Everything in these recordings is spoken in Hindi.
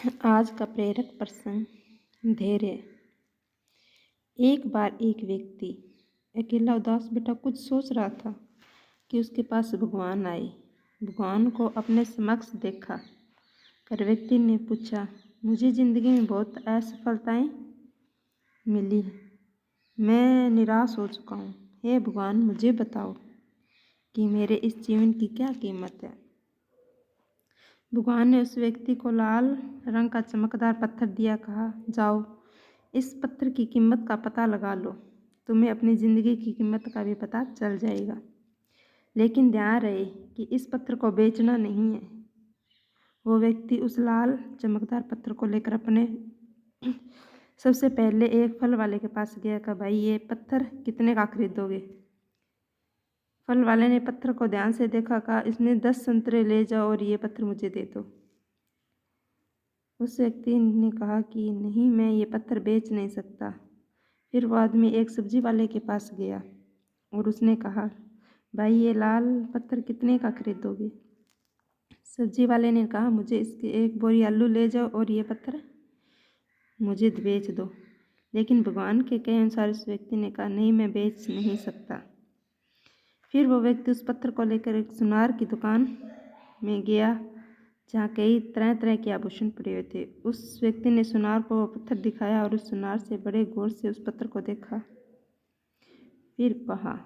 आज का प्रेरक प्रसंग धैर्य। एक बार एक व्यक्ति अकेला उदास बैठा कुछ सोच रहा था कि उसके पास भगवान आए। भगवान को अपने समक्ष देखा कर व्यक्ति ने पूछा, मुझे जिंदगी में बहुत असफलताएं मिली, मैं निराश हो चुका हूँ। हे भगवान, मुझे बताओ कि मेरे इस जीवन की क्या कीमत है। भगवान ने उस व्यक्ति को लाल रंग का चमकदार पत्थर दिया, कहा, जाओ इस पत्थर की कीमत का पता लगा लो, तुम्हें अपनी ज़िंदगी की कीमत का भी पता चल जाएगा। लेकिन ध्यान रहे कि इस पत्थर को बेचना नहीं है। वो व्यक्ति उस लाल चमकदार पत्थर को लेकर अपने सबसे पहले एक फल वाले के पास गया, कहा, भाई ये पत्थर कितने का खरीदोगे। फल वाले ने पत्थर को ध्यान से देखा, कहा, इसमें 10 संतरे ले जाओ और ये पत्थर मुझे दे दो। उस व्यक्ति ने कहा कि नहीं, मैं ये पत्थर बेच नहीं सकता। फिर वो आदमी एक सब्जी वाले के पास गया और उसने कहा, भाई ये लाल पत्थर कितने का खरीदोगे। सब्जी वाले ने कहा, मुझे इसके एक बोरी आलू ले जाओ और ये पत्थर मुझे बेच दो। लेकिन भगवान के कहे अनुसार उस व्यक्ति ने कहा, नहीं, मैं बेच नहीं सकता। फिर वो व्यक्ति उस पत्थर को लेकर एक सुनार की दुकान में गया जहाँ कई तरह तरह के आभूषण पड़े हुए थे। उस व्यक्ति ने सुनार को वो पत्थर दिखाया और उस सुनार से बड़े गौर से उस पत्थर को देखा। फिर कहा,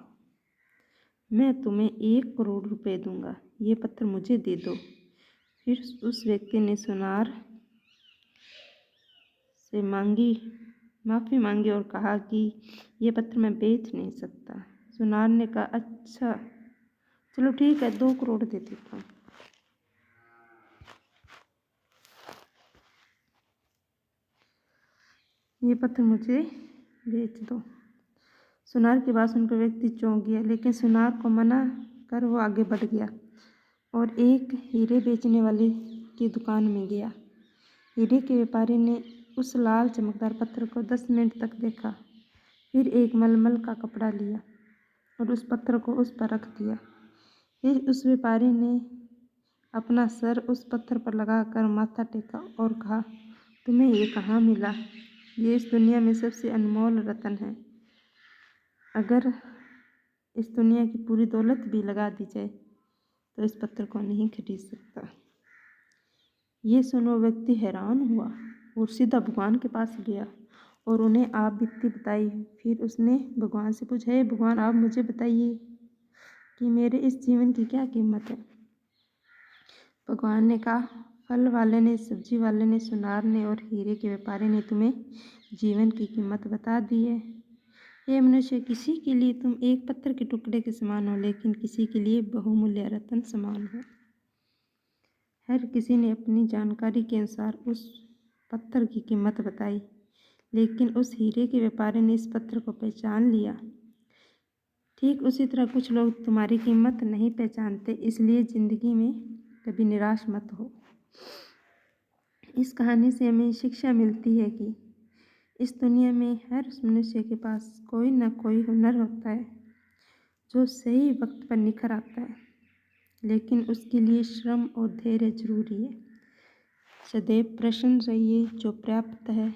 मैं तुम्हें 1 करोड़ रुपए दूंगा, ये पत्थर मुझे दे दो। फिर उस व्यक्ति ने सुनार से माफ़ी मांगी और कहा कि ये पत्थर मैं बेच नहीं सकता। सुनार ने कहा, अच्छा चलो ठीक है, 2 करोड़ दे देता हूँ। ये पत्थर मुझे बेच दो। सुनार की बात सुनकर व्यक्ति चौंक गया, लेकिन सुनार को मना कर वो आगे बढ़ गया और एक हीरे बेचने वाले की दुकान में गया। हीरे के व्यापारी ने उस लाल चमकदार पत्थर को 10 मिनट तक देखा। फिर एक मलमल का कपड़ा लिया और उस पत्थर को उस पर रख दिया। फिर उस व्यापारी ने अपना सर उस पत्थर पर लगाकर माथा टेका और कहा, तुम्हें ये कहाँ मिला। ये इस दुनिया में सबसे अनमोल रत्न है। अगर इस दुनिया की पूरी दौलत भी लगा दी जाए तो इस पत्थर को नहीं खरीद सकता। ये सुनो व्यक्ति हैरान हुआ और सीधा भगवान के पास गया और उन्हें आप बीती बताई। फिर उसने भगवान से पूछा, हे भगवान, आप मुझे बताइए कि मेरे इस जीवन की क्या कीमत है। भगवान ने कहा, फल वाले ने, सब्जी वाले ने, सुनार ने और हीरे के व्यापारी ने तुम्हें जीवन की कीमत बता दी है। हे मनुष्य, किसी के लिए तुम एक पत्थर के टुकड़े के समान हो, लेकिन किसी के लिए बहुमूल्य रत्न समान हो। हर किसी ने अपनी जानकारी के अनुसार उस पत्थर की कीमत बताई, लेकिन उस हीरे के व्यापारी ने इस पत्थर को पहचान लिया। ठीक उसी तरह कुछ लोग तुम्हारी कीमत नहीं पहचानते, इसलिए ज़िंदगी में कभी निराश मत हो। इस कहानी से हमें शिक्षा मिलती है कि इस दुनिया में हर मनुष्य के पास कोई ना कोई हुनर होता है जो सही वक्त पर निखर आता है, लेकिन उसके लिए श्रम और धैर्य जरूरी है। सदैव प्रसन्न रहिए, जो प्राप्त है